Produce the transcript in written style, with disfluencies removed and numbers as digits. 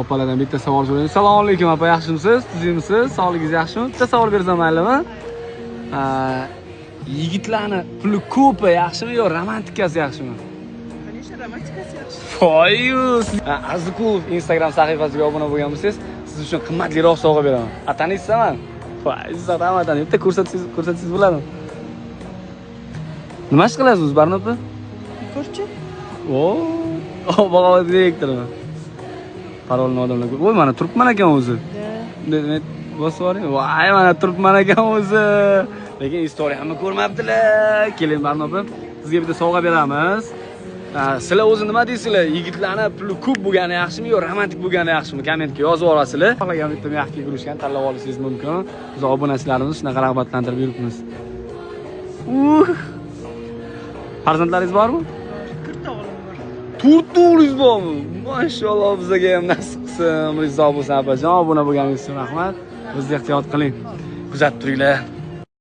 Opalardan bitta savol so'rayman. Assalomu alaykum opa, yaxshimisiz? Tuzingmisiz? Sog'ligingiz yaxshimi? Bitta savol bersam maylimi? Yigitlarni puli ko'pi yaxshimi yo romantikasi yaxshimi? Конечно, romantikasi yaxshi. Foyuz. Azikov Instagram sahifasiga obuna bo'lganmisiz? Siz uchun qimmatliroq sovg'a beraman. Atanisizmi? Foyuz rahmat. Bitta ko'rsatsangiz bo'ladimi? Nima ish qilasiz o'zi Barnopa? Ko'rchi? Bog'ot direktormi? Parolni odamlar ko'p. Voy, mana turibman ekan o'zi. Bosib yuboring. Voy, mana turibman ekan o'zi. Lekin istoriyamni ko'rmabdilar. Keling Barnopa, sizga bitta sovg'a beramiz. Sizlar o'zi nima deysizlar? Yigitlarni puli ko'p bo'lgani yaxshimi yo romantik bo'lgani yaxshimi? Kommentga yozib yuborasizlar. Xohlagan bitta yaxki guruchkan tanlab olishingiz mumkin. Biz obunachilarimizni shunaqa rag'batlantirib yuribmiz. Farzandlaringiz bormi? 40 ta o'g'lim bor. 4 o'g'lingiz bormi? Mashalloh, bizga ham nasib qilsin. Rizo bo'lsin opajon, obuna bo'lganingiz uchun rahmat. O'zingiz ehtiyot qiling. Kuzatib turinglar.